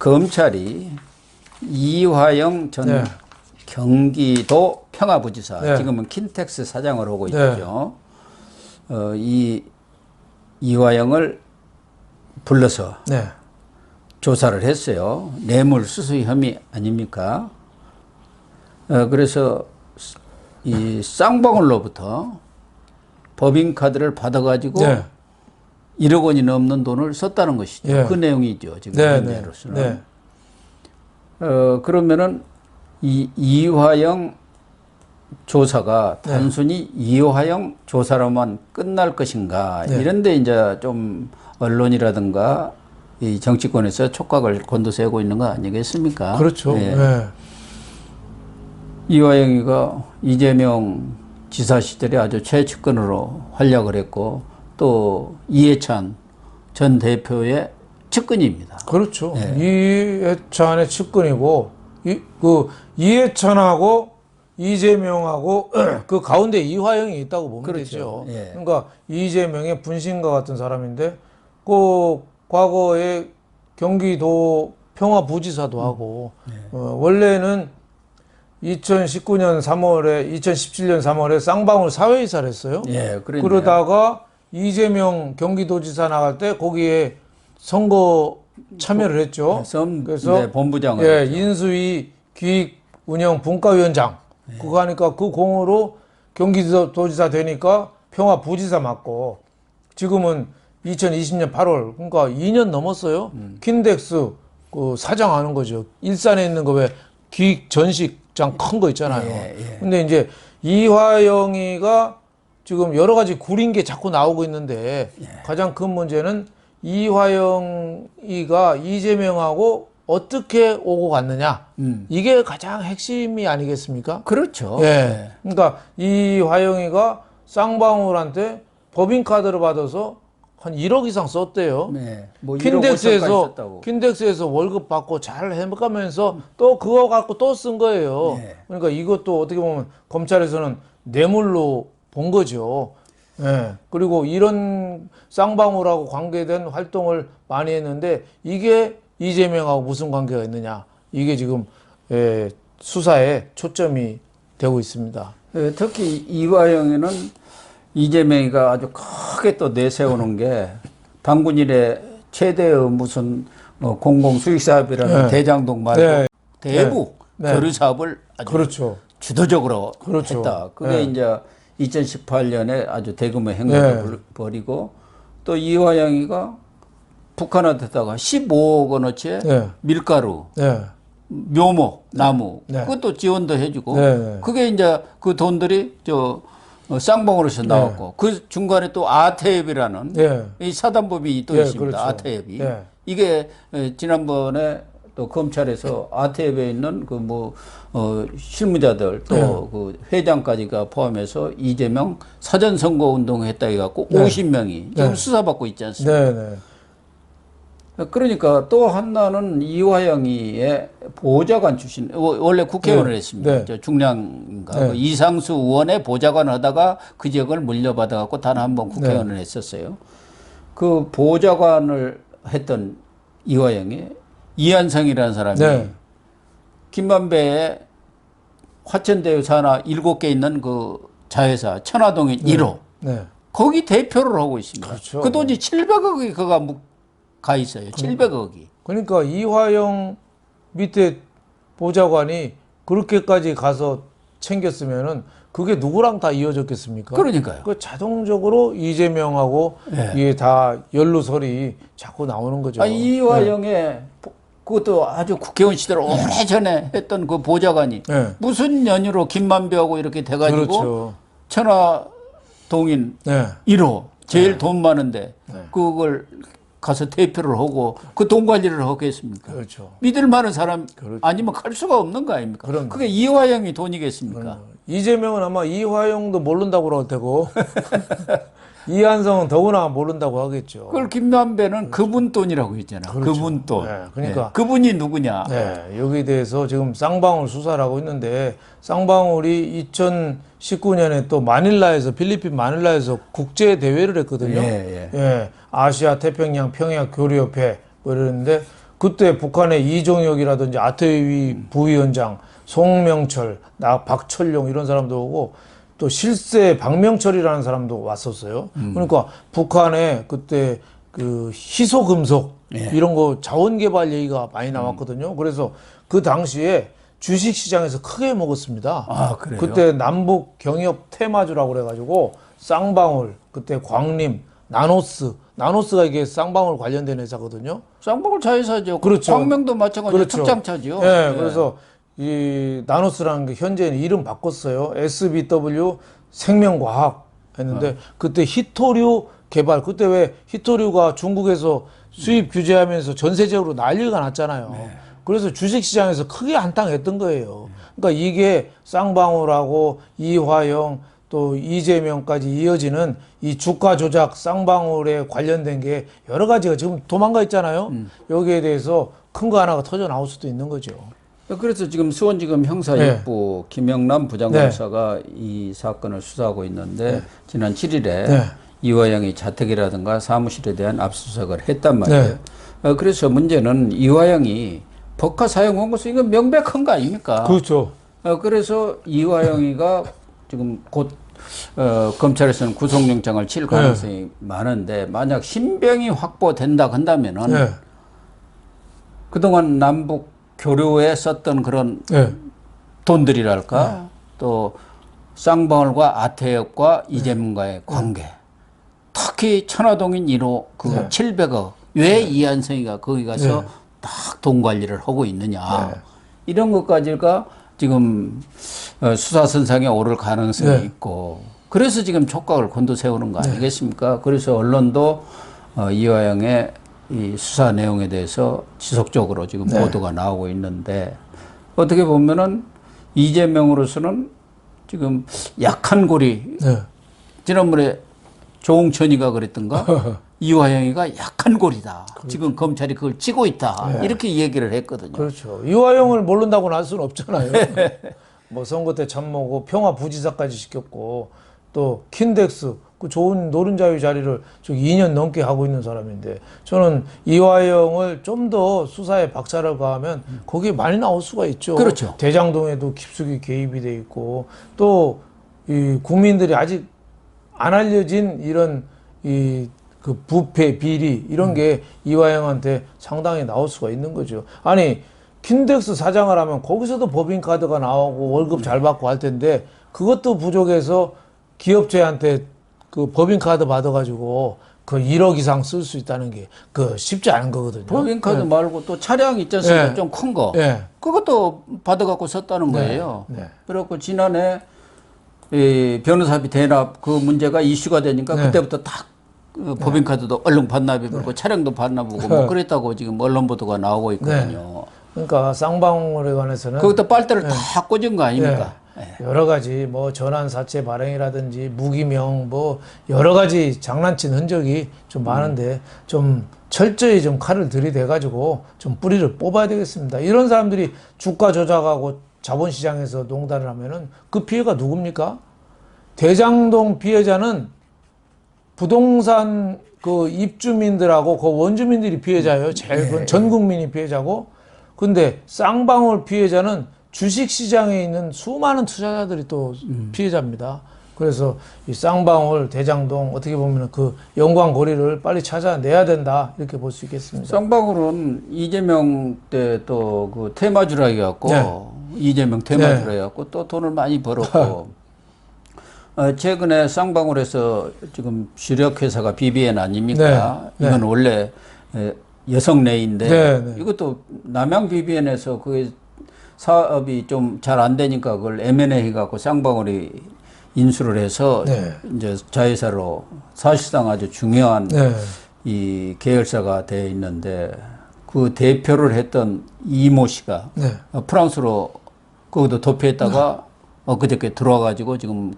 검찰이 이화영 전 네. 경기도 평화부지사, 네. 지금은 킨텍스 사장을 하고 네. 있죠. 이 이화영을 불러서 네. 조사를 했어요. 뇌물수수 혐의 아닙니까? 그래서 이 쌍방울로부터 법인카드를 받아가지고 네. 1억 원이 넘는 돈을 썼다는 것이죠. 예. 그 내용이죠. 지금 네. 현재로서는. 네. 그러면은 이 이화영 조사가 단순히 이화영 조사로만 끝날 것인가, 네. 이런데 이제 좀 언론이라든가 이 정치권에서 촉각을 곤두세우고 있는 거 아니겠습니까? 그렇죠. 예. 네. 이화영이가 이재명 지사 시절에 아주 최측근으로 활약을 했고, 또 이해찬 전 대표의 측근입니다. 그렇죠. 예. 이해찬의 측근이고, 이해찬하고 이재명하고 그 가운데 이화영이 있다고 보면 그렇죠. 되죠. 예. 그러니까 이재명의 분신과 같은 사람인데, 그 과거에 경기도 평화부지사도 하고, 원래는 2019년 3월에, 2017년 3월에 쌍방울 사회이사를 했어요. 예, 그랬네요. 그러다가 이재명 경기도지사 나갈 때 거기에 선거 참여를 했죠. 그래서 본부장을 예, 했죠. 인수위 기획 운영 분과위원장 그거 하니까 그 공으로 경기도지사 되니까 평화부지사 맡고 지금은 2020년 8월 그러니까 2년 넘었어요. 킨덱스 그 사장하는 거죠. 일산에 있는 거 왜 기획 전식장 큰 거 있잖아요. 근데 이제 이화영이가 지금 여러 가지 구린 게 자꾸 나오고 있는데 가장 큰 문제는 이화영이가 이재명하고 어떻게 오고 갔느냐. 이게 가장 핵심이 아니겠습니까? 그렇죠. 예. 그러니까 이화영이가 쌍방울한테 법인카드를 받아서 한 1억 이상 썼대요. 네. 뭐 1억 5천까지 썼다고. 킨덱스에서 월급 받고 잘 해가면서 또 그거 갖고 또 쓴 거예요. 네. 그러니까 이것도 어떻게 보면 검찰에서는 뇌물로 본 거죠. 예. 그리고 이런 쌍방울하고 관계된 활동을 많이 했는데 이게 이재명하고 무슨 관계가 있느냐. 이게 지금 수사에 초점이 되고 있습니다. 특히 이화영에는 이재명이가 아주 크게 또 내세우는 게 당군 이래 최대의 무슨 공공수익사업이라는 대장동 말고 대부 교류 사업을 아주 그렇죠. 주도적으로 그렇죠. 했다. 그게 이제 2018년에 아주 대규모 행동을 벌이고 또 이화영이가 북한한테다가 15억 원어치 밀가루, 묘목, 나무 그것도 지원도 해주고 그게 이제 그 돈들이 쌍방울에서 나왔고 그 중간에 또 아태협이라는 이 사단법인이 또 있습니다. 그렇죠. 아태협이 이게 지난번에 또 검찰에서 아태협에 있는 그 실무자들 또 그 회장까지가 포함해서 이재명 사전 선거 운동을 했다 해갖고 50명이 지금 수사받고 있지 않습니까? 그러니까 또 하나는 이화영이의 보좌관 출신, 원래 국회의원을 했습니다. 저 중량인가 그 이상수 의원의 보좌관을 하다가 그 지역을 물려받아갖고 단 한 번 국회의원을 했었어요. 그 보좌관을 했던 이화영이 이한성이라는 사람이 김만배에 화천대유 산하 7개 있는 그 자회사 천화동인 1호 거기 대표를 하고 있습니다. 그렇죠. 그 돈이 700억이 그가 가 있어요. 700억이. 그러니까 이화영 밑에 보좌관이 그렇게까지 가서 챙겼으면은 그게 누구랑 다 이어졌겠습니까? 그러니까요. 그 자동적으로 이재명하고 이게 다 연루설이 자꾸 나오는 거죠. 이화영의 그것도 아주 국회의원 시절 오래전에 했던 그 보좌관이 무슨 연유로 김만배하고 이렇게 돼가지고 천화동인 1호 제일 돈 많은데 그걸 가서 대표를 하고 그 돈 관리를 하겠습니까? 그렇죠. 믿을 만한 사람 아니면 갈 수가 없는 거 아닙니까? 그게 이화영이 돈이겠습니까? 이재명은 아마 이화영도 모른다고 그럴 테고 이한성은 더구나 모른다고 하겠죠. 그걸 김만배는 그분 돈이라고 했잖아. 그분 돈. 그러니까 그분이 누구냐? 여기에 대해서 지금 쌍방울 수사를 하고 있는데 쌍방울이 2019년에 또 마닐라에서 필리핀 마닐라에서 국제 대회를 했거든요. 아시아 태평양 평양 교류협회 뭐 이러는데 그때 북한의 이종혁이라든지 아태위 부위원장, 송명철, 박철룡 이런 사람도 오고 또 실세 박명철이라는 사람도 왔었어요. 그러니까 북한에 그때 그 희소금속 이런 거 자원개발 얘기가 많이 나왔거든요. 그래서 그 당시에 주식시장에서 크게 먹었습니다. 아, 그래요? 그때 남북 경협 테마주라고 그래가지고 쌍방울, 그때 광림, 나노스가 이게 쌍방울 관련된 회사거든요. 쌍방울 자회사죠. 그렇죠. 광명도 마찬가지로 그렇죠. 특장차죠. 네, 그래서 이 나노스라는 게 현재는 이름 바꿨어요. SBW 생명과학 했는데 그때 히토류 개발, 그때 왜 히토류가 중국에서 수입 규제하면서 전세적으로 난리가 났잖아요. 그래서 주식시장에서 크게 한탕했던 거예요. 그러니까 이게 쌍방울하고 이화영 또 이재명까지 이어지는 이 주가 조작 쌍방울에 관련된 게 여러 가지가 지금 도망가 있잖아요. 여기에 대해서 큰 거 하나가 터져 나올 수도 있는 거죠. 그래서 지금 수원지검 형사 6부 김영남 부장검사가 이 사건을 수사하고 있는데 지난 7일에 이화영이 자택이라든가 사무실에 대한 압수수색을 했단 말이에요. 그래서 문제는 이화영이 법카 사용 원고서 이건 명백한 거 아닙니까? 그렇죠. 그래서 이화영이가 지금 곧 검찰에서는 구속영장을 칠 가능성이 많은데 만약 신병이 확보된다 한다면은 그동안 남북 교류에 썼던 그런 돈들이랄까 또 쌍방울과 아태혁과 이재명과의 관계 특히 천화동인 1호 그거 700억 왜 이한성이가 거기 가서 딱 돈 관리를 하고 있느냐 이런 것까지가 지금 수사선상에 오를 가능성이 있고 그래서 지금 촉각을 곤두세우는 거 아니겠습니까? 그래서 언론도 이화영의 이 수사 내용에 대해서 지속적으로 지금 보도가 나오고 있는데 어떻게 보면은 이재명으로서는 지금 약한 고리 지난번에 조홍천이가 그랬던가 이화영이가 약한 고리다. 그렇죠. 지금 검찰이 그걸 치고 있다. 이렇게 얘기를 했거든요. 그렇죠. 이화영을 모른다고 할 수는 없잖아요. 뭐 선거 때 참모고 평화부지사까지 시켰고 또 킨덱스 그 좋은 노른자유 자리를 2년 넘게 하고 있는 사람인데 저는 이화영을 좀 더 수사에 박차를 가하면 거기에 많이 나올 수가 있죠. 그렇죠. 대장동에도 깊숙이 개입이 돼 있고 또 이 국민들이 아직 안 알려진 이런 그 부패 비리 이런 게 이화영한테 상당히 나올 수가 있는 거죠. 아니 킨덱스 사장을 하면 거기서도 법인카드가 나오고 월급 잘 받고 할 텐데 그것도 부족해서 기업체한테 그 법인카드 받아가지고 그 1억 이상 쓸 수 있다는 게 그 쉽지 않은 거거든요. 법인카드 말고 또 차량 있지 않습니까? 좀 큰 거. 그것도 받아갖고 썼다는 거예요. 그래갖고 지난해 이 변호사비 대납 그 문제가 이슈가 되니까 그때부터 딱 법인카드도 얼른 반납해보고 차량도 반납하고 뭐 그랬다고 지금 언론 보도가 나오고 있거든요. 그러니까 쌍방울에 관해서는 거기다 빨대를 다 꽂은 거 아닙니까? 여러 가지 뭐 전환사채 발행이라든지 무기명 뭐 여러 가지 장난친 흔적이 좀 많은데 좀 철저히 좀 칼을 들이대 가지고 좀 뿌리를 뽑아야 되겠습니다. 이런 사람들이 주가 조작하고 자본시장에서 농단을 하면은 그 피해가 누굽니까? 대장동 피해자는 부동산 그 입주민들하고 그 원주민들이 피해자예요. 제일 전 국민이 피해자고. 근데 쌍방울 피해자는 주식시장에 있는 수많은 투자자들이 또 피해자입니다. 그래서 이 쌍방울, 대장동 어떻게 보면 그 연관고리를 빨리 찾아내야 된다 이렇게 볼 수 있겠습니다. 쌍방울은 이재명 때 또 그 테마주라 해갖고 이재명 테마주라 해갖고 또 돈을 많이 벌었고 최근에 쌍방울에서 지금 주력 회사가 BBN 아닙니까? 이건 원래 여성 내인데 이것도 남양 BBN에서 그 사업이 좀 잘 안 되니까 그걸 M&A 해갖고 쌍방울이 인수를 해서 이제 자회사로 사실상 아주 중요한 이 계열사가 되어 있는데 그 대표를 했던 이모 씨가 프랑스로 거기도 도피했다가 엊그저께 들어와가지고 지금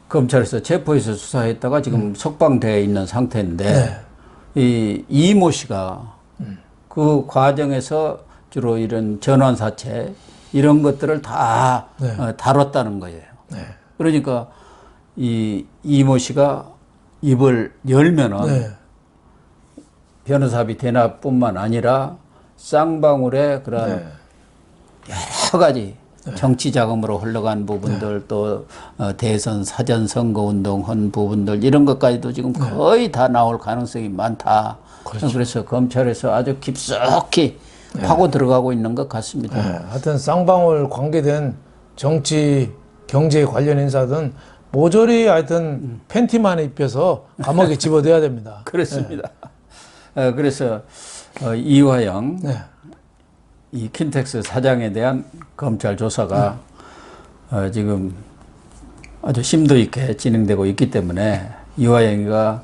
검찰에서 체포해서 수사했다가 지금 석방되어 있는 상태인데 이 이모 씨가 그 과정에서 주로 이런 전환사채 이런 것들을 다 다뤘다는 거예요. 그러니까 이 이모 씨가 입을 열면은 변호사비 대납뿐만 아니라 쌍방울의 그런 여러 가지 정치 자금으로 흘러간 부분들 또 대선 사전 선거 운동 한 부분들 이런 것까지도 지금 거의 다 나올 가능성이 많다. 그렇죠. 그래서 검찰에서 아주 깊숙이 파고 들어가고 있는 것 같습니다. 하여튼 쌍방울 관계된 정치 경제 관련 인사든 모조리 하여튼 팬티만 입혀서 감옥에 집어넣어야 됩니다. 그렇습니다. 그래서 이화영 이 킨텍스 사장에 대한 검찰 조사가 지금 아주 심도 있게 진행되고 있기 때문에 이화영이가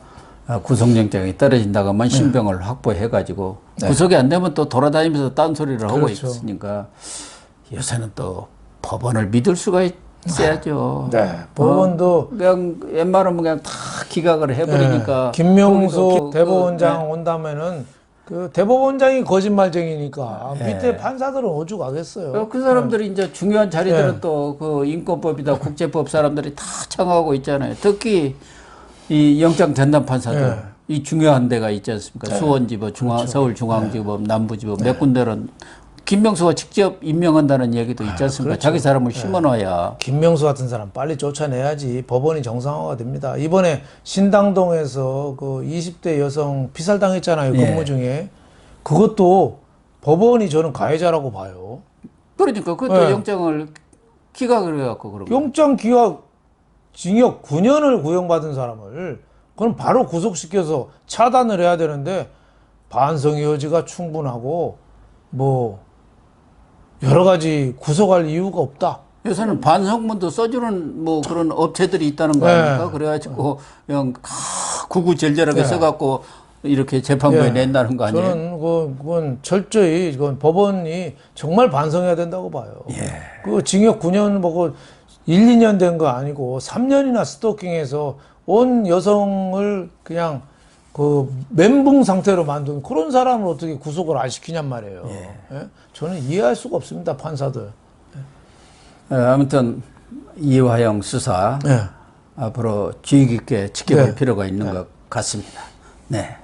구속영장이 떨어진다고 하면 신병을 확보해가지고 구속이 안 되면 또 돌아다니면서 딴소리를 하고 그렇죠. 있으니까 요새는 또 법원을 믿을 수가 있어야죠. 법원도 그냥 웬만하면 그냥 다 기각을 해버리니까 김명수 대법원장 온다면은 그 대법원장이 거짓말쟁이니까 밑에 판사들은 오죽하겠어요. 그 사람들이 이제 중요한 자리들은 또 그 인권법이다 국제법 사람들이 다 청하고 있잖아요. 특히 이 영장 전담 판사들 이 중요한 데가 있지 않습니까? 수원지법, 서울중앙지법, 남부지법 몇 군데는 김명수가 직접 임명한다는 얘기도 있지 않습니까? 자기 사람을 심어놔야. 김명수 같은 사람 빨리 쫓아내야지 법원이 정상화가 됩니다. 이번에 신당동에서 그 20대 여성 피살당했잖아요. 근무 중에. 그것도 법원이 저는 가해자라고 봐요. 그러니까 그것도 영장을 기각을 해갖고 그런 거. 영장 기각 징역 9년을 구형받은 사람을 그럼 바로 구속시켜서 차단을 해야 되는데 반성의 여지가 충분하고 뭐 여러 가지 구속할 이유가 없다. 요새는 반성문도 써주는 뭐 그런 업체들이 있다는 거 아닙니까? 그래가지고 그냥 구구절절하게 써갖고 이렇게 재판부에 낸다는 거 아니에요? 저는 그건 철저히 이건 법원이 정말 반성해야 된다고 봐요. 그 징역 9년 보고 1, 2년 된 거 아니고 3년이나 스토킹해서 온 여성을 그냥 그 멘붕 상태로 만든 그런 사람을 어떻게 구속을 안 시키냔 말이에요. 저는 이해할 수가 없습니다, 판사들. 아무튼 이화영 수사 앞으로 주의 깊게 지켜볼 필요가 있는 것 같습니다. 네.